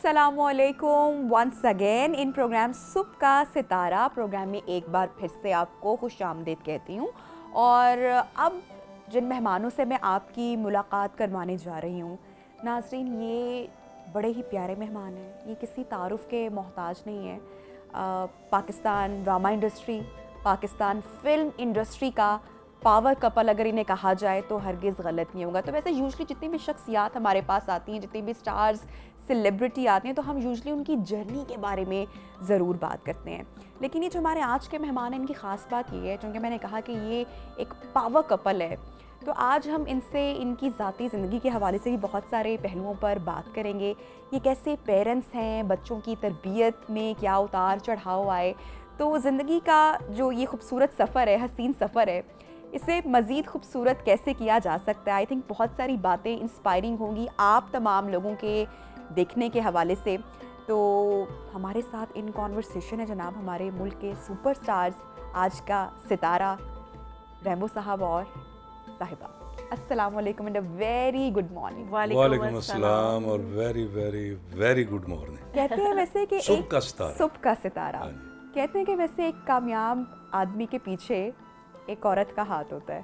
अस्सलामुअलैकुम once again in programme सुप का सितारा programme में एक बार फिर से आपको खुशामदीद कहती हूँ। और अब जिन मेहमानों से मैं आपकी मुलाकात करवाने जा रही हूँ नाज़रीन, ये बड़े ही प्यारे मेहमान हैं। ये किसी तारुफ़ के मोहताज नहीं है। Pakistan drama industry, Pakistan film industry का पावर कपल अगर इन्हें कहा जाए तो हरगिज़ गलत नहीं होगा। तो वैसे यूजुअली जितनी भी शख्सियात हमारे पास आती हैं, जितनी भी स्टार्स सेलिब्रिटी आते हैं, तो हम यूजुअली उनकी जर्नी के बारे में ज़रूर बात करते हैं। लेकिन ये जो हमारे आज के मेहमान हैं, इनकी ख़ास बात ये है, क्योंकि मैंने कहा कि ये एक पावर कपल है, तो आज हम इनसे इनकी ज़ाती ज़िंदगी के हवाले से भी बहुत सारे पहलुओं पर बात करेंगे। ये कैसे पेरेंट्स हैं, बच्चों की तरबियत में क्या उतार चढ़ाव आए, तो ज़िंदगी का जो ये खूबसूरत सफ़र है, हसीन सफ़र है, इसे मज़ीद खूबसूरत कैसे किया जा सकता है। आई थिंक बहुत सारी बातें इंस्पायरिंग होंगी आप तमाम लोगों के देखने के हवाले से। तो हमारे साथ इन कॉन्वर्सेशन है जनाब हमारे मुल्क के सुपरस्टार्स, आज का सितारा रैम्बो साहब और साहिबा। अस्सलाम वालेकुम and a very good morning. वालेकुम अस्सलाम और very very very good morning. कहते हैं वैसे कि सुबह का सितारा, सुबह का सितारा, कहते हैं कि वैसे एक कामयाब आदमी के पीछे एक औरत का हाथ होता है।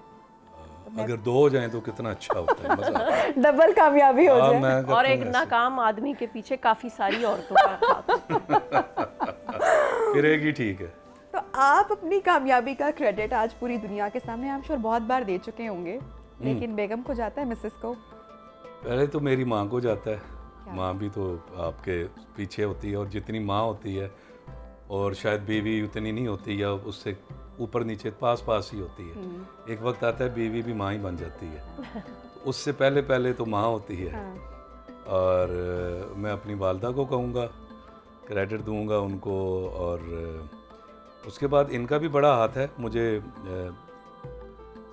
अगर दो हो जाएं तो कितना अच्छा होता है, मजा डबल कामयाबी हो जाए। और एक नाकाम आदमी के पीछे काफी सारी औरतों का हाथ। फिर एक ही ठीक है। तो आप अपनी कामयाबी का क्रेडिट आज पूरी दुनिया के सामने आई एम श्योर बहुत बार दे चुके होंगे, लेकिन बेगम को जाता है, मिसेस को? पहले तो मेरी माँ को जाता है। माँ भी तो आपके पीछे होती है, और जितनी माँ होती है और शायद बीवी उतनी नहीं होती, या उससे ऊपर नीचे पास पास ही होती है। एक वक्त आता है बीवी भी माँ ही बन जाती है। उससे पहले पहले तो माँ होती है। हाँ। और मैं अपनी वालदा को कहूँगा, क्रेडिट दूँगा उनको। और उसके बाद इनका भी बड़ा हाथ है मुझे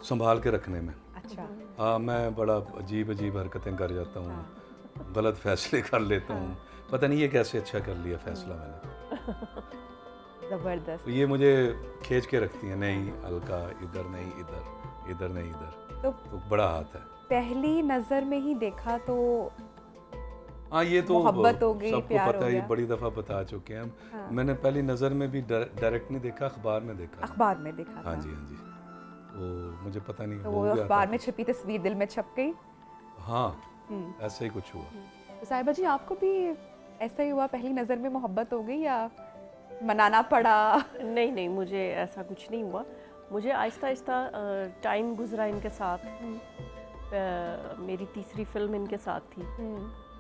संभाल के रखने में। अच्छा। हाँ, मैं बड़ा अजीब अजीब हरकतें कर जाता हूँ। हाँ। गलत फैसले कर लेता हूँ। पता नहीं ये कैसे अच्छा कर लिया फैसला मैंने। ज़बरदस्त। तो ये मुझे खींच के रखती हैं, नहीं अलका इधर नहीं, इधर इधर नहीं, इधर। तो बड़ा हाथ है। पहली नज़र में ही देखा तो हाँ, ये तो मोहब्बत हो गई, सबको प्यार पता हो है, ये गया। बड़ी दफ़ा बता चुके हैं हम। हाँ। मैंने पहली नज़र में भी डायरेक्ट नहीं देखा, अखबार में देखा। अखबार में देखा हाँ था। जी, हाँ जी। तो मुझे पता नहीं तो हो वो गया अखबार था में कुछ। छपी तस्वीर दिल में छप गई। हाँ, ऐसे ही कुछ हुआ। तो साहिबा जी, आपको भी ऐसा ही हुआ, पहली नज़र में मोहब्बत हो गई या मनाना पड़ा? नहीं नहीं, मुझे ऐसा कुछ नहीं हुआ। मुझे आहिस्ता आहिस्ता टाइम गुजरा इनके साथ। मेरी तीसरी फिल्म इनके साथ थी,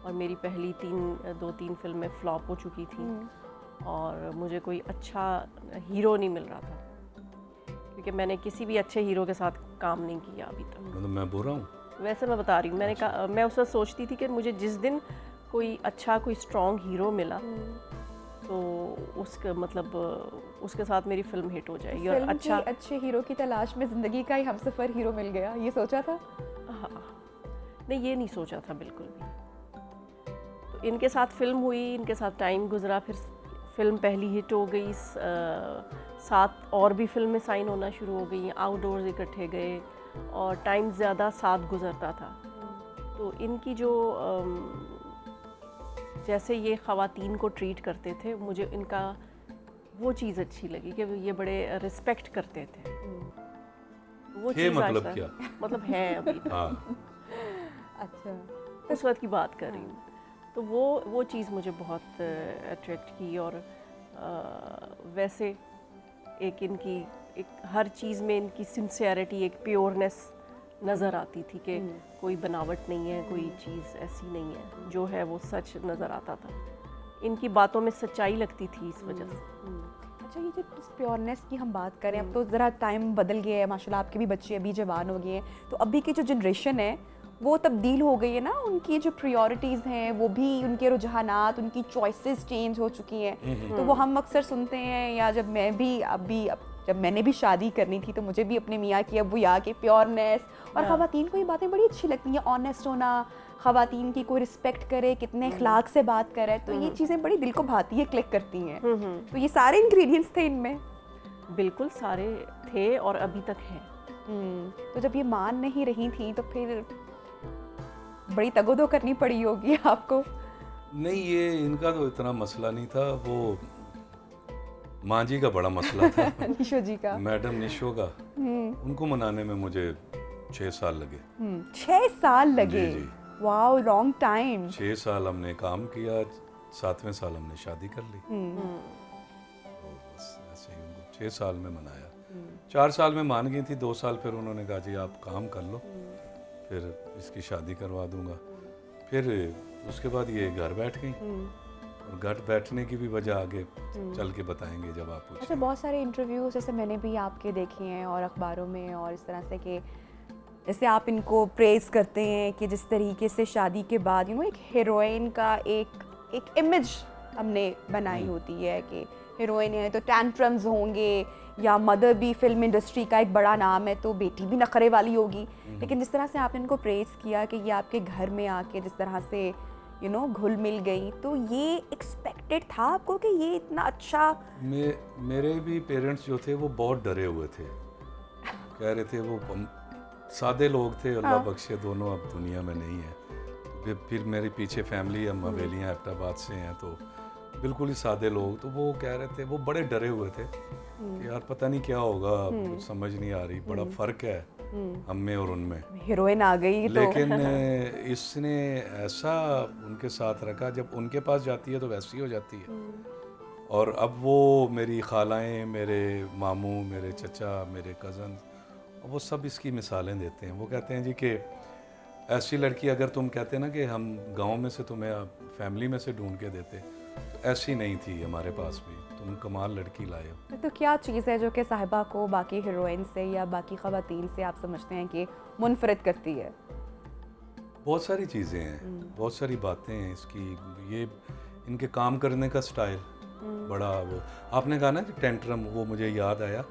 और मेरी पहली दो तीन फिल्में फ्लॉप हो चुकी थी, और मुझे कोई अच्छा हीरो नहीं मिल रहा था, क्योंकि मैंने किसी भी अच्छे हीरो के साथ काम नहीं किया अभी तक। मतलब मैं बुरा हूँ? वैसे मैं बता रही हूँ, मैंने कहा, मैं उस वक्त सोचती थी कि मुझे जिस दिन कोई अच्छा कोई स्ट्रॉन्ग हीरो मिला तो उसके मतलब उसके साथ मेरी फिल्म हिट हो जाएगी। और अच्छा अच्छे हीरो की तलाश में ज़िंदगी का ही हमसफ़र हीरो मिल गया, ये सोचा था? हाँ, नहीं ये नहीं सोचा था बिल्कुल भी। तो इनके साथ फिल्म हुई, इनके साथ टाइम गुजरा, फिर फिल्म पहली हिट हो गई, 7 और भी फिल्में साइन होना शुरू हो गई, आउटडोर्स इकट्ठे गए, और टाइम ज़्यादा साथ गुजरता था। तो इनकी जो जैसे ये ख़वातीन को ट्रीट करते थे, मुझे इनका वो चीज़ अच्छी लगी कि ये बड़े रिस्पेक्ट करते थे। वो चीज़ मतलब क्या? मतलब है अभी तक। हाँ। अच्छा। उस वक्त की बात कर रही हूँ। तो वो चीज़ मुझे बहुत अट्रैक्ट की। और वैसे एक इनकी एक हर चीज़ में इनकी सिंसियरिटी, एक प्योरनेस नज़र आती थी कि कोई बनावट नहीं है, कोई चीज़ ऐसी नहीं है, जो है वो सच नज़र आता था। इनकी बातों में सच्चाई लगती थी इस वजह से। अच्छा, ये जो प्योरनेस की हम बात करें, अब तो ज़रा टाइम बदल गया है, माशाल्लाह आपके भी बच्चे अभी जवान हो गए हैं, तो अभी की जो जनरेशन है वो तब्दील हो गई है ना, उनकी जो प्रायोरिटीज़ हैं वो भी, उनके रुझानात, उनकी चॉइसेस चेंज हो चुकी हैं। तो वो हम अक्सर सुनते हैं, या जब मैं भी जब मैंने भी शादी करनी थी तो मुझे भी अपने मियाँ की अब्बू या के प्योरनेस, और ख़वातीन को ये बातें बड़ी अच्छी लगती हैं, ऑनेस्ट होना, ख़वातीन की कोई रिस्पेक्ट करे, कितने अखलाक से बात करे, तो ये चीज़ें बड़ी दिल को भाती है, क्लिक करती हैं। तो ये सारे इंग्रेडिएंट्स थे इनमें? बिल्कुल सारे थे और अभी तक हैं। तो जब ये मान नहीं रही थी तो फिर बड़ी तगोदो करनी पड़ी होगी आपको? नहीं, ये इनका तो इतना मसला नहीं था, वो माँ जी का बड़ा मसला था। निशो जी का। मैडम निशो का, उनको मनाने में मुझे 6 साल लगे। 6 साल लगे। जी, जी। Wow, long time. 6 साल हमने काम किया, 7वें साल हमने शादी कर ली। तो बस ऐसे ही उनको 6 साल में मनाया। 4 साल में मान गई थी, 2 साल फिर उन्होंने कहा जी आप काम कर लो, फिर इसकी शादी करवा दूंगा। फिर उसके बाद ये घर बैठ गई, और घर बैठने की भी वजह आगे चल के बताएंगे जब आप अच्छा, पूछेंगे। बहुत सारे इंटरव्यूज जैसे मैंने भी आपके देखे हैं और अखबारों में और इस तरह से कि जैसे आप इनको प्रेज़ करते हैं कि जिस तरीके से शादी के बाद एक हीरोइन का एक इमेज हमने बनाई होती है कि हीरोइन है तो टैंट्रम्स होंगे, या मदर भी फिल्म इंडस्ट्री का एक बड़ा नाम है तो बेटी भी नखरे वाली होगी। लेकिन जिस तरह से आपने इनको प्रेज़ किया कि ये आपके घर में आके जिस तरह से घुल मिल गई, तो ये एक्सपेक्टेड था आपको कि ये इतना अच्छा? मेरे भी पेरेंट्स जो थे वो बहुत डरे हुए थे, कह रहे थे वो सादे लोग थे, अल्लाह बख्शे, दोनों अब दुनिया में नहीं है। फिर मेरे पीछे फैमिली, हम हवेलियाँ हैदराबाद से हैं, तो बिल्कुल ही सादे लोग, तो वो कह रहे थे, वो बड़े डरे हुए थे कि यार पता नहीं क्या होगा, कुछ समझ नहीं आ रही, बड़ा फ़र्क है हम में और उनमें। हीरोइन आ गई तो लेकिन इसने ऐसा उनके साथ रखा, जब उनके पास जाती है तो वैसी हो जाती है। और अब वो मेरी खालाएं, मेरे मामू, मेरे चचा, मेरे कज़न, वो सब इसकी मिसालें देते हैं। वो कहते हैं जी कि ऐसी लड़की अगर तुम कहते हैं ना कि हम गांव में से तुम्हें फैमिली में से ढूंढ के देते, तो ऐसी नहीं थी हमारे पास भी, तुम कमाल लड़की लाए हो। तो क्या चीज़ है जो कि साहिबा को बाकी हीरोइन से या बाकी ख़वातीन से आप समझते हैं कि मुनफरद करती है? बहुत सारी चीज़ें हैं, बहुत सारी बातें हैं इसकी। ये इनके काम करने का स्टाइल बड़ा, वो आपने कहा ना कि टेंट्रम, वो मुझे याद आया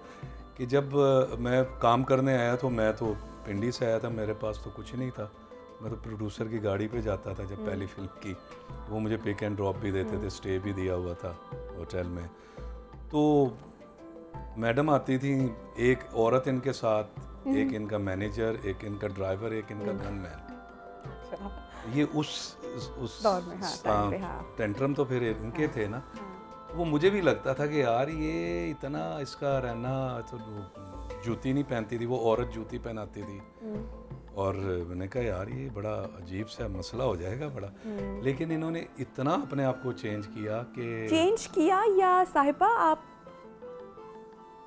कि जब मैं काम करने आया तो मैं तो पिंडी से आया था, मेरे पास तो कुछ नहीं था, मैं तो प्रोड्यूसर की गाड़ी पे जाता था जब पहली फिल्म की, वो मुझे पिक एंड ड्रॉप भी देते थे, स्टे भी दिया हुआ था होटल में। तो मैडम आती थी, एक औरत इनके साथ, एक इनका मैनेजर, एक इनका ड्राइवर, एक इनका गनमैन। ये उस दौर में, हाँ, टाइम पे, हाँ। टेंट्रम तो फिर इनके थे ना। वो मुझे भी लगता था कि यार ये इतना इसका रहना, तो जूती नहीं पहनती थी, वो औरत जूती पहनाती थी, और मैंने कहा यार ये बड़ा अजीब सा मसला हो जाएगा बड़ा। लेकिन इन्होंने इतना अपने आप को चेंज किया या साहिबा आप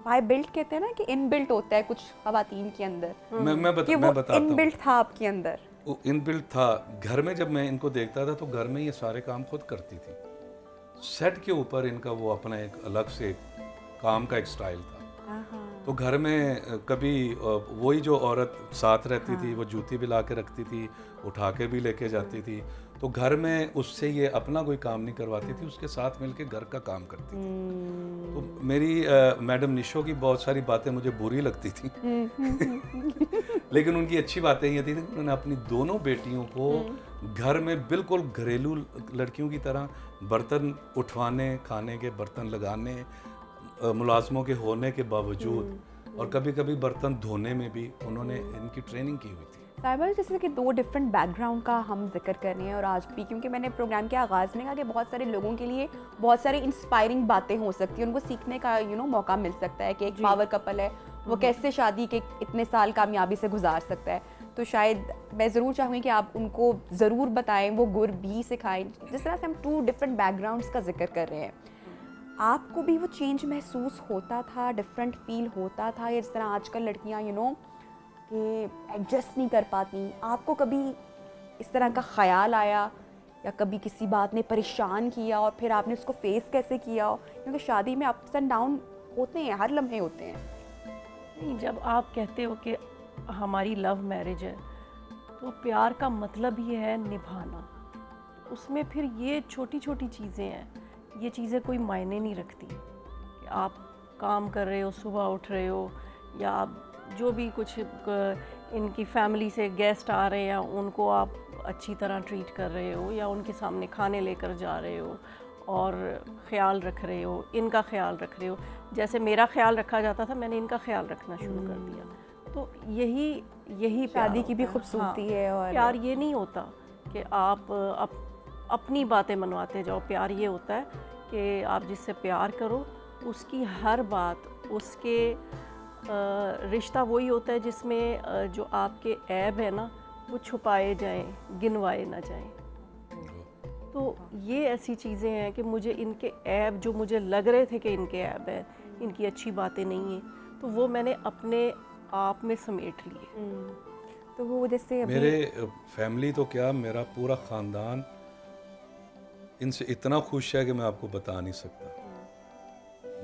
बाय बिल्ट कहते हैं ना कि इनबिल्ट होता है कुछ ख़वातीन के अंदर, मैं बताता हूँ। इनबिल्ट था आपके अंदर? इनबिल्ट था। घर में जब मैं इनको देखता था तो घर में ये सारे काम खुद करती थी। सेट के ऊपर इनका वो अपना एक अलग से काम का एक स्टाइल था। तो घर में कभी वही जो औरत साथ रहती थी, वो जूती भी ला के रखती थी, उठा के भी लेके जाती थी, तो घर में उससे ये अपना कोई काम नहीं करवाती थी, उसके साथ मिलके घर का काम करती थी। तो मेरी मैडम निशो की बहुत सारी बातें मुझे बुरी लगती थी लेकिन उनकी अच्छी बातें ये थी कि उन्होंने अपनी दोनों बेटियों को घर में बिल्कुल घरेलू लड़कियों की तरह बर्तन उठवाने, खाने के बर्तन लगाने, मुलाजमों के होने के बावजूद, और कभी कभी बर्तन धोने में भी उन्होंने इनकी ट्रेनिंग की हुई थी। साहिबा, जैसे कि 2 डिफरेंट बैकग्राउंड का हम जिक्र कर रहे हैं, और आज भी क्योंकि मैंने प्रोग्राम के आगाज़ में कहा कि बहुत सारे लोगों के लिए बहुत सारी इंस्पायरिंग बातें हो सकती हैं, उनको सीखने का मौका मिल सकता है कि एक पावर कपल है वो कैसे शादी के इतने साल कामयाबी से गुजार सकता है। तो शायद मैं ज़रूर चाहूँगी कि आप उनको ज़रूर बताएं, वो गुर भी सिखाएं। जिस तरह से हम 2 डिफरेंट बैकग्राउंड्स का जिक्र कर रहे हैं, आपको भी वो चेंज महसूस होता था, डिफरेंट फील होता था, या जिस तरह आजकल लड़कियाँ कि एडजस्ट नहीं कर पाती, आपको कभी इस तरह का ख्याल आया या कभी किसी बात ने परेशान किया और फिर आपने उसको फेस कैसे किया हो? क्योंकि शादी में अप्स एंड डाउन होते हैं, हर लम्हे होते हैं। नहीं, जब आप कहते हो कि हमारी लव मैरिज है, तो प्यार का मतलब ही है निभाना। उसमें फिर ये छोटी छोटी चीज़ें हैं, ये चीज़ें कोई मायने नहीं रखती कि आप काम कर रहे हो, सुबह उठ रहे हो, या आप जो भी कुछ इनकी फैमिली से गेस्ट आ रहे हैं उनको आप अच्छी तरह ट्रीट कर रहे हो, या उनके सामने खाने लेकर जा रहे हो और ख़्याल रख रहे हो, इनका ख़्याल रख रहे हो। जैसे मेरा ख़्याल रखा जाता था, मैंने इनका ख़्याल रखना शुरू कर दिया। तो यही शादी की भी खूबसूरती है। और प्यार ये नहीं होता कि आप अपनी बातें मनवाते जाओ। प्यार ये होता है कि आप जिससे प्यार करो उसकी हर बात, उसके रिश्ता वही होता है जिसमें जो आपके ऐब है ना वो छुपाए जाएं, गिनवाए ना जाएं। तो ये ऐसी चीज़ें हैं कि मुझे इनके ऐब जो मुझे लग रहे थे कि इनके ऐब हैं, इनकी अच्छी बातें नहीं हैं, तो वो मैंने अपने आप में समेट लिए। तो वो जैसे अभी मेरे फैमिली तो क्या, मेरा पूरा ख़ानदान इनसे इतना खुश है कि मैं आपको बता नहीं सकता।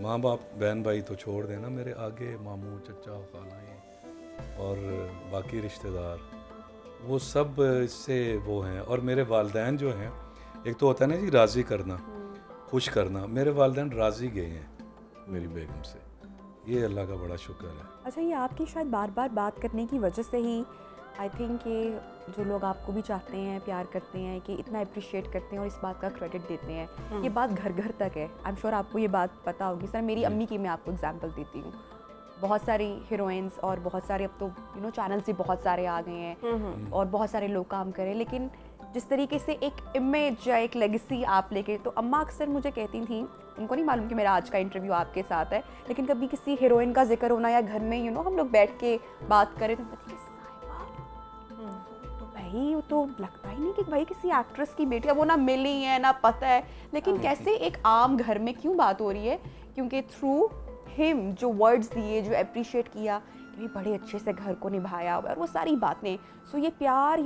माँ बाप बहन भाई तो छोड़ देना, मेरे आगे मामू चचा खालाएँ और बाकी रिश्तेदार, वो सब इससे वो हैं। और मेरे वालदैन जो हैं, एक तो होता है ना जी राज़ी करना, खुश करना, मेरे वालदैन राज़ी गए हैं मेरी बेगम से, ये अल्लाह का बड़ा शुक्र है। अच्छा, ये आपकी शायद बार बार बात करने की वजह से ही आई थिंक ये जो लोग आपको भी चाहते हैं, प्यार करते हैं, कि इतना अप्रिशिएट करते हैं और इस बात का क्रेडिट देते हैं, ये बात घर घर तक है। आई एम श्योर आपको ये बात पता होगी। सर मेरी अम्मी की मैं आपको एग्जांपल देती हूँ, बहुत सारी हीरोइंस और बहुत सारे अब तो चैनल्स भी बहुत सारे आ गए हैं और बहुत सारे लोग काम करें, लेकिन जिस तरीके से एक इमेज या एक लेगेसी आप लेके, तो अम्मा अक्सर मुझे कहती थी, उनको नहीं मालूम कि मेरा आज का इंटरव्यू आपके साथ है, लेकिन कभी किसी हीरोइन का जिक्र होना या घर में हम लोग बैठ के बात करें तो कहती कि तो भाई वो तो लगता ही नहीं कि भाई किसी एक्ट्रेस की बेटी है, वो ना मिली है ना पता है, लेकिन कैसे एक आम घर में क्यों बात हो रही है, क्योंकि थ्रू हिम जो वर्ड्स दिए, जो अप्रिशिएट किया कि बड़े अच्छे से घर को निभाया हुआ और वो सारी बातें। सो ये प्यार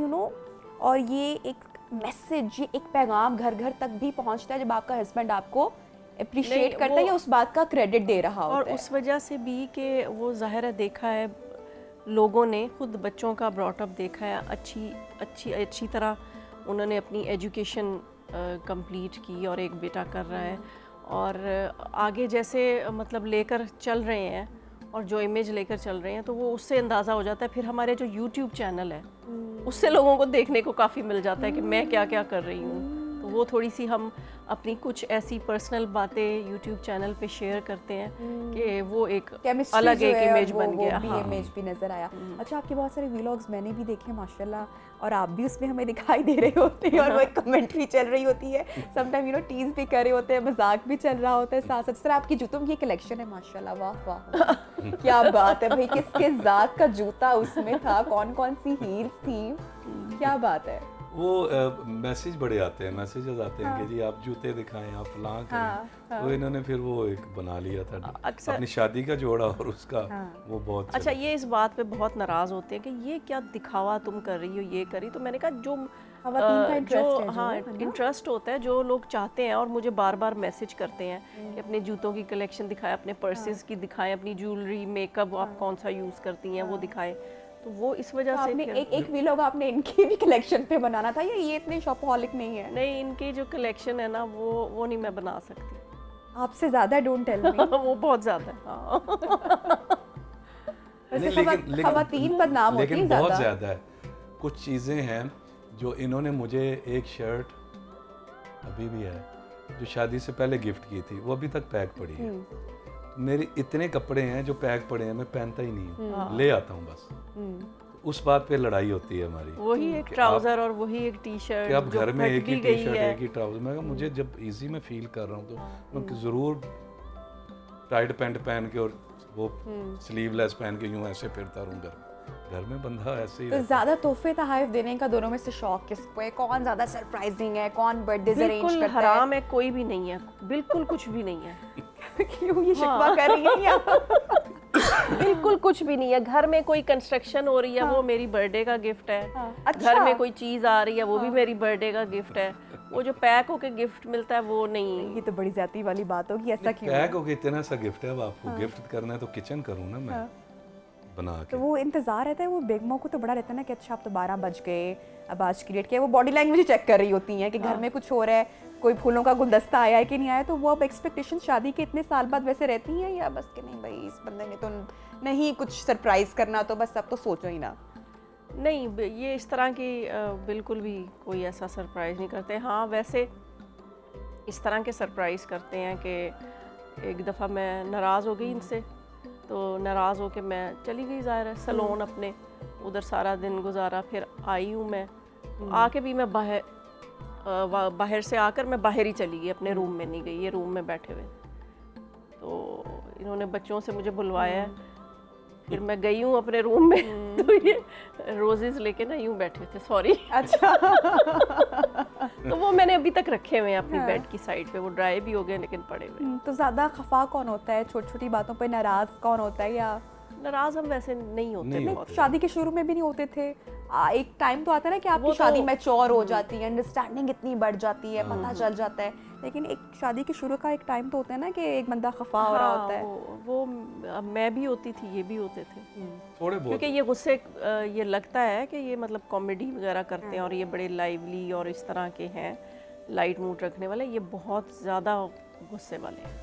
और ये एक मैसेज, ये एक पैगाम घर घर तक भी पहुंचता है जब आपका हस्बैंड आपको अप्रिशिएट करता है या उस बात का क्रेडिट दे रहा होता है। और उस वजह से भी कि वो ज़ाहिर है देखा है लोगों ने, खुद बच्चों का ब्रॉटअप देखा है, अच्छी तरह उन्होंने अपनी एजुकेशन कंप्लीट की और एक बेटा कर रहा है और आगे जैसे मतलब लेकर चल रहे हैं और जो इमेज लेकर चल रहे हैं, तो वो उससे अंदाज़ा हो जाता है। फिर हमारे जो यूट्यूब चैनल है उससे लोगों को देखने को काफ़ी मिल जाता है कि मैं क्या क्या कर रही हूँ। तो वो थोड़ी सी हम अपनी कुछ ऐसी पर्सनल बातें यूट्यूब चैनल पे शेयर करते हैं कि वो एक अलग एक इमेज बन गया। हाँ, इमेज भी नजर आया। अच्छा, आपके बहुत सारे व्लॉग्स मैंने भी देखे माशाल्लाह, और आप भी उसमें हमें दिखाई दे रहे होते हैं और वो एक कमेंट्री चल रही होती है, समटाइम टीज भी कर रहे होते हैं, मजाक भी चल रहा होता है साथ साथ। सर आपकी जूतों की कलेक्शन है माशाल्लाह, वाह वाह क्या बात है भाई, किसके जात का जूता उसमें था, कौन कौन सी हील्स थी, क्या बात है। वो मैसेज बड़े आते हैं, मैसेजेस आते हैं कि जी आप जूते दिखाएं, आप फलां करें। तो इन्होंने फिर वो एक बना लिया था अपनी शादी का जोड़ा और उसका वो बहुत अच्छा। ये इस बात पे बहुत नाराज़ होते हैं कि ये क्या दिखावा तुम कर रही हो, ये करी। तो मैंने कहा जो इंटरेस्ट होता है, जो लोग चाहते हैं और मुझे बार बार मैसेज करते हैं कि अपने जूतों की कलेक्शन दिखाएं, अपने पर्सेस की दिखाएं, अपनी ज्वेलरी, मेकअप आप कौन सा यूज़ करती हैं वो दिखाएं। तो वो इस वजह से आपने एक व्लॉग आपने इनकी भी कलेक्शन पे बनाना था, या ये इतने शॉपहॉलिक नहीं है? नहीं, इनकी जो कलेक्शन है ना वो नहीं मैं बना सकती। आपसे ज़्यादा डोंट टेल मी। वो बहुत ज़्यादा है। खवातीन बदनाम होती हैं बहुत ज़्यादा है। कुछ चीज़ें हैं जो इन्होंने मुझे, एक शर्ट अभी भी है जो शादी से पहले गिफ्ट की थी, वो अभी तक पैक पड़ी है। मेरे इतने कपड़े हैं जो पैक पड़े हैं, मैं पहनता ही नहीं हूँ, ले आता हूँ बस। उस बात पे लड़ाई होती है हमारी, वही एक ट्राउजर और वही एक टी शर्ट कि आप घर में एक ही टी शर्ट, एक ही ट्राउजर। मैं कहा मुझे जब इजी में फील कर रहा हूँ तो मैं ज़रूर टाइट पैंट पहन के और वो स्लीवलेस पहन के यूँ ऐसे फिरता रहूँ घर में बंदा ऐसे ही। तो ज़्यादा तोहफे तहफ़ देने का दोनों में से शौक किसको है? कौन ज़्यादा सरप्राइजिंग है, कौन बर्थडे अरेंज करता है? बिल्कुल हराम है, कोई भी नहीं है, बिल्कुल कुछ भी नहीं है। क्यों ये शिकवा कर रही हैं आप? बिल्कुल कुछ भी नहीं है। घर में कोई कंस्ट्रक्शन हो रही है, वो मेरी बर्थडे का गिफ्ट है। घर में कोई चीज़ आ रही है, वो भी मेरी बर्थडे का गिफ्ट है। वो जो पैक होके गिफ्ट मिलता है वो नहीं। ये तो बड़ी ज्यादती वाली बात होगी, ऐसा क्यों? पैक होके इतना सा गिफ्ट है, अब आपको गिफ्ट करना है तो किचन करूँ ना मैं बना के। तो वो इंतजार रहता है, वो बेगमों को तो बड़ा रहता है ना कि अच्छा अब तो 12 बज गए, अब आज की डेट क्या है। वो बॉडी लैंग्वेज चेक कर रही होती हैं कि घर में कुछ हो रहा है, कोई फूलों का गुलदस्ता आया है कि नहीं आया। तो वो अब एक्सपेक्टेशन शादी के इतने साल बाद वैसे रहती हैं, या बस कि नहीं भाई इस बंदे ने तो नहीं कुछ सरप्राइज करना, तो बस अब तो सोचो ही ना? नहीं, ये इस तरह की बिल्कुल भी कोई ऐसा सरप्राइज़ नहीं करते। हाँ, वैसे इस तरह के सरप्राइज़ करते हैं कि एक दफ़ा मैं नाराज़ हो गई इनसे, तो नाराज़ हो के मैं चली गई ज़ाहिर है सैलून अपने, उधर सारा दिन गुजारा। फिर आई हूँ मैं, आके भी मैं बाहर बाहर से आकर मैं बाहर ही चली गई, अपने रूम में नहीं गई, ये रूम में बैठे हुए। तो इन्होंने बच्चों से मुझे बुलवाया, फिर मैं गई हूँ अपने रूम में, तो ये रोजेस लेके ना यूं बैठे थे, सॉरी। अच्छा। तो वो मैंने अभी तक रखे हुए हैं अपनी बेड की साइड पे, वो ड्राई भी हो गए लेकिन पड़े हुए। तो ज़्यादा खफा कौन होता है, छोटी छोटी बातों पे नाराज़ कौन होता है? या नाराज हम वैसे नहीं होते नहीं बहुत। शादी के शुरू में भी नहीं होते थे? एक टाइम तो आता है ना कि आपकी वो तो- शादी मैच्योर हो जाती है, अंडरस्टैंडिंग इतनी बढ़ जाती है, पता चल जाता है, लेकिन एक शादी के शुरू का एक टाइम तो होता है ना कि एक बंदा खफा हो रहा हाँ, होता है। वो मैं भी होती थी, ये भी होते थे, थोड़े बहुत क्योंकि ये गुस्से ये लगता है कि ये मतलब कॉमेडी वगैरह करते हैं और ये बड़े लाइवली और इस तरह के हैं, लाइट मूड रखने वाले, ये बहुत ज़्यादा गुस्से वाले हैं।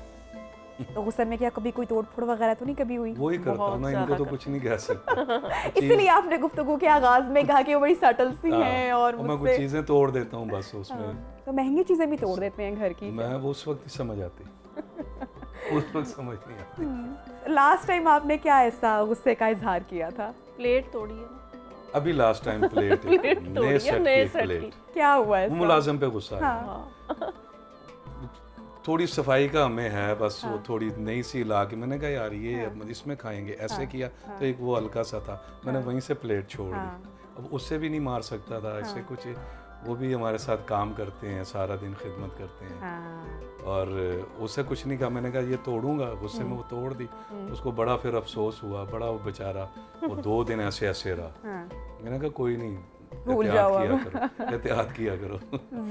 तो गुस्से में क्या कभी कोई तोड़ फोड़ वगैरह तो नहीं कभी हुई? वही करता हूँ बहुत ना, इनको ज़्यादा तो कुछ नहीं कह सकता। इसलिए आपने गुफ्तगू के आगाज में कहा कि वो बड़ी सटल सी हैं और मैं कुछ मुझसे चीज़ें तोड़ देता हूँ बस उसमें। तो महंगी चीजें भी तोड़ देते हैं घर की। मैं वो उस वक्त ही समझ आती, उस वक्त समझ नहीं आती। लास्ट टाइम आपने क्या ऐसा गुस्से का इजहार किया था? प्लेट तोड़ी है ना, अभी लास्ट टाइम प्लेट प्लेट तोड़ी नए है, सेट नए की सेट प्लेट, की। क्या हुआ ऐसा? वो मुलाजिम पे गुस्सा आया। हाँ। थोड़ी सफाई का हमें है बस, वो थोड़ी नई सी ला के मैंने कहा यार ये इसमें खाएंगे, ऐसे किया तो एक वो हल्का सा था, मैंने वहीं से प्लेट छोड़ दी। अब उससे भी नहीं मार सकता था ऐसे कुछ, वो भी हमारे साथ काम करते हैं, सारा दिन खिदमत करते हैं, और उससे कुछ नहीं कहा। मैंने कहा ये तोड़ूंगा, गुस्से में वो तोड़ दी। उसको बड़ा फिर अफसोस हुआ, बड़ा वो बेचारा वो 2 दिन ऐसे ऐसे रहा। मैंने कहा कोई नहीं, भूल एहतियात जाओ किया करो, एहतियात किया करो।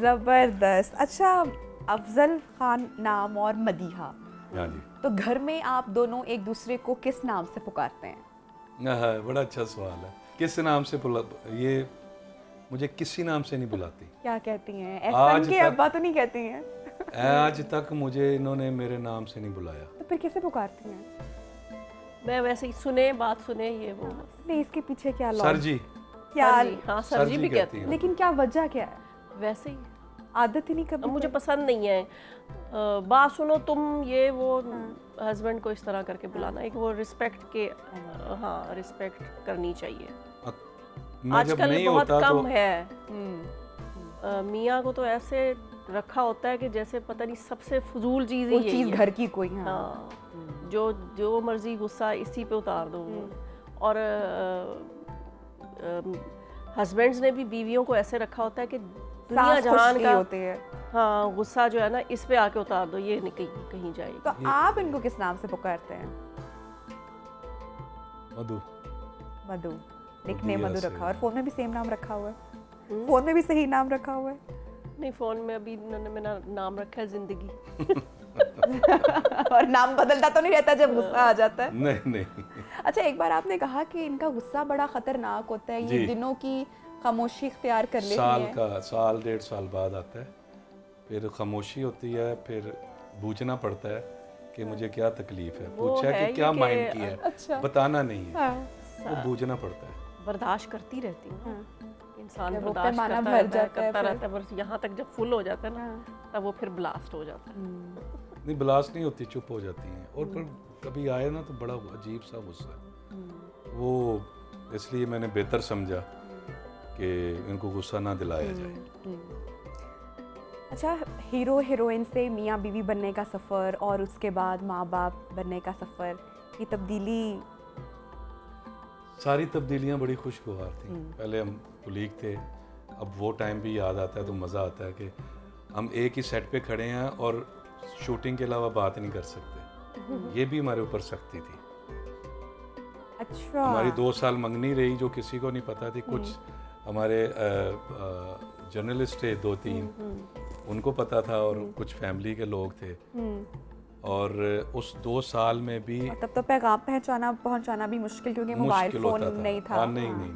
जबरदस्त। अच्छा, अफजल खान नाम और मदीहा, हाँ जी। तो घर में आप दोनों एक दूसरे को किस नाम से पुकारते हैं? हाँ, बड़ा अच्छा सवाल है। किस नाम से बुला, ये मुझे किसी नाम से नहीं बुलाती क्या कहती हैं? आज एहसन के तक- अब्बा तो नहीं कहती हैं? आज तक मुझे इन्होंने मेरे नाम से नहीं बुलाया। तो फिर कैसे पुकारती हैं? मैं वैसे ही सुने, बात सुने, ये वो नहीं, इसके पीछे क्या सर लॉजिक? जी, क्या? सर जी, हाँ सर जी भी कहती हैं, लेकिन क्या वजह क्या है? वैसे ही। आदत ही नहीं कभी? अब मुझे पसंद नहीं है बात सुनो तुम, ये वो हस्बैंड को इस तरह करके बुलाना, एक वो रिस्पेक्ट के, हाँ रिस्पेक्ट करनी चाहिए। मैं जब आजकल नहीं बहुत होता कम तो है। मियाँ को तो ऐसे रखा होता है कि जैसे पता नहीं सबसे फजूल चीज़ ही वो यही चीज है। घर की कोई। हाँ। हाँ, जो मर्जी गुस्सा इसी पे उतार दो। और हस्बैंड्स ने भी बीवियों को ऐसे रखा होता है कि दुनिया सास जहान खुश का, होती है। हाँ गुस्सा जो है ना इस पे आके उतार दो, ये नहीं कहीं जाएगी। तो आप इनको किस नाम से पुकारते हैं? मधु, मधु। निकनेम मधु ऐसे रखा है, और फोन में भी सेम नाम रखा हुआ है? फोन में भी सही नाम रखा हुआ है? नहीं, फोन में अभी इन्होंने मेरा नाम रखा है जिंदगी। और नाम बदलता तो नहीं रहता जब गुस्सा आ जाता है? नहीं नहीं। अच्छा, एक बार आपने कहा कि इनका गुस्सा बड़ा खतरनाक होता है, ये जी। दिनों की खामोशी इख्तियार कर लेती साल है। का, साल 1.5 साल बाद आता है, फिर खामोशी होती है, फिर बूझना पड़ता है कि मुझे क्या तकलीफ है, वो पूछा है कि क्या ये माइंड की है, अच्छा। बताना नहीं है, हाँ। वो बूझना पड़ता है। बर्दाश्त करती रहती हूँ। इंसान जब वो बर्दाश्त पैमाना करता भर रहता है, जाता है करता फिर। रहता है, बस यहाँ तक जब फुल हो जाता है ना, तब वो फिर ब्लास्ट हो जाता है। नहीं, ब्लास्ट नहीं होती, चुप हो जाती हैं। और फिर कभी आए ना तो बड़ा अजीब सा गुस्सा है वो, इसलिए मैंने बेहतर समझा कि इनको गुस्सा ना दिलाया जाए। अच्छा, हीरो हीरोइन से मियाँ बीवी बनने का सफ़र और उसके बाद माँ बाप बनने का सफ़र, ये तब्दीली? सारी तब्दीलियां बड़ी खुशगवार थी। पहले हम कुलीग थे, अब वो टाइम भी याद आता है तो मज़ा आता है कि हम एक ही सेट पे खड़े हैं और शूटिंग के अलावा बात नहीं कर सकते। ये भी हमारे ऊपर सख्ती थी। अच्छा। हमारी 2 साल मंगनी रही जो किसी को नहीं पता थी। कुछ हमारे जर्नलिस्ट थे 2-3, उनको पता था, और कुछ फैमिली के लोग थे। और उस 2 साल में भी और तब तो पैगाम पहुंचाना भी मुश्किल, क्योंकि मोबाइल मुश्किल फोन होता था। नहीं था। हाँ, नहीं,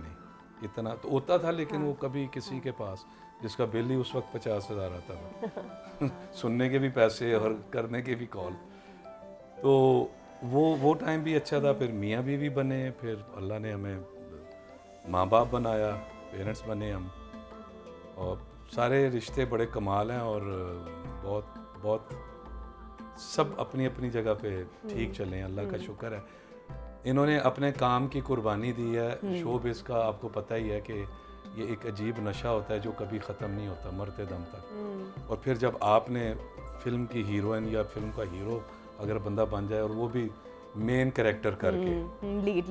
इतना तो होता था, लेकिन वो कभी किसी के पास, जिसका बिल ही उस वक्त 50,000 आता था सुनने के भी पैसे और करने के भी कॉल। तो वो टाइम भी अच्छा था। फिर मियाँ बीवी बने, फिर अल्लाह ने हमें माँ बाप बनाया, पेरेंट्स बने हम, और सारे रिश्ते बड़े कमाल हैं, और बहुत बहुत सब अपनी अपनी जगह पे ठीक चले हैं, अल्लाह का शुक्र है। इन्होंने अपने काम की कुर्बानी दी है। शोबिज़ का आपको पता ही है कि ये एक अजीब नशा होता है जो कभी ख़त्म नहीं होता मरते दम तक। और फिर जब आपने फिल्म की हीरोइन या फिल्म का हीरो अगर बंदा बन जाए और वो भी मेन कैरेक्टर करके, लीड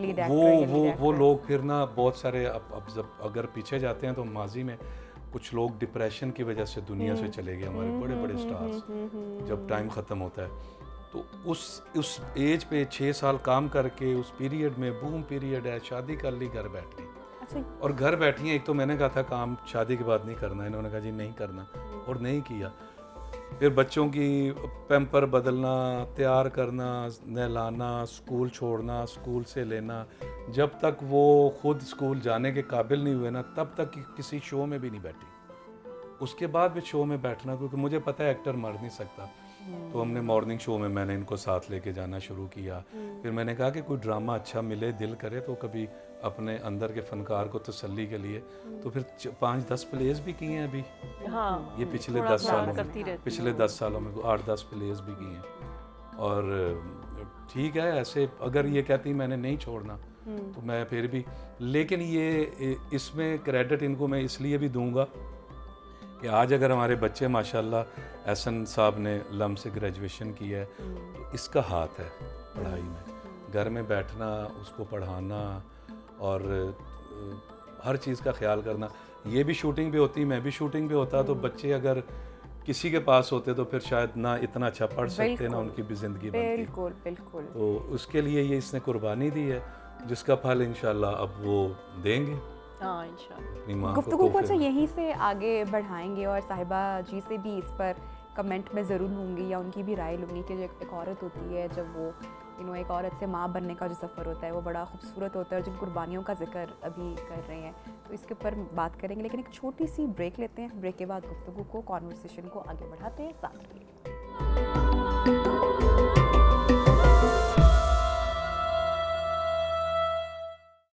वो लोग फिर ना बहुत सारे अब जब अगर पीछे जाते हैं तो माजी में कुछ लोग डिप्रेशन की वजह से दुनिया से चले गए, हमारे बड़े बड़े स्टार्स, जब टाइम ख़त्म होता है। तो उस एज पे 6 साल काम करके उस पीरियड में बूम पीरियड है, शादी कर ली, घर बैठ गई। अच्छा, और घर बैठी हैं, एक तो मैंने कहा था काम शादी के बाद नहीं करना, इन्होंने कहा जी नहीं करना, और नहीं किया। फिर बच्चों की पैम्पर बदलना, तैयार करना, नहलाना, स्कूल छोड़ना, स्कूल से लेना, जब तक वो खुद स्कूल जाने के काबिल नहीं हुए ना तब तक किसी शो में भी नहीं बैठी। उसके बाद भी शो में बैठना, क्योंकि मुझे पता है एक्टर मर नहीं सकता। तो हमने मॉर्निंग शो में मैंने इनको साथ लेके जाना शुरू किया। फिर मैंने कहा कि कोई ड्रामा अच्छा मिले, दिल करे तो कभी अपने अंदर के फनकार को तसल्ली के लिए, तो फिर 5-10 प्लेस भी किए हैं अभी। हाँ, ये पिछले थोड़ा 10 सालों करती में, रहती पिछले 10 सालों में 8-10 प्लेस भी किए हैं। और ठीक है, ऐसे अगर ये कहती मैंने नहीं छोड़ना तो मैं फिर भी, लेकिन ये इसमें क्रेडिट इनको मैं इसलिए भी दूंगा कि आज अगर हमारे बच्चे माशाल्लाह, एहसन साहब ने लम से ग्रेजुएशन की है, तो इसका हाथ है पढ़ाई में, घर में बैठना, उसको पढ़ाना और हर चीज़ का ख्याल करना। ये भी शूटिंग भी होती, मैं भी शूटिंग भी होता, तो बच्चे अगर किसी के पास होते तो फिर शायद ना इतना अच्छा पढ़ सकते, ना उनकी भी ज़िंदगी बनती। बिल्कुल बिल्कुल। तो उसके लिए ये इसने कुर्बानी दी है, जिसका फल इंशाल्लाह अब वो देंगे हाँ, इंशाल्लाह। अपनी माँ गुफ्तगू को अच्छा तोहफे में। यहीं से आगे बढ़ाएंगे और साहिबा जी से भी इस पर कमेंट में ज़रूर लूँगी या उनकी भी राय लूँगी कि जो एक औरत होती है, जब वो एक औरत से माँ बनने का जो सफ़र होता है वो बड़ा खूबसूरत होता है, और जिन कुर्बानियों का जिक्र अभी कर रहे हैं, तो इसके ऊपर बात करेंगे। लेकिन एक छोटी सी ब्रेक लेते हैं, ब्रेक के बाद गुफ्तगू को, कॉन्वर्सेशन को आगे बढ़ाते हैं, साथ में।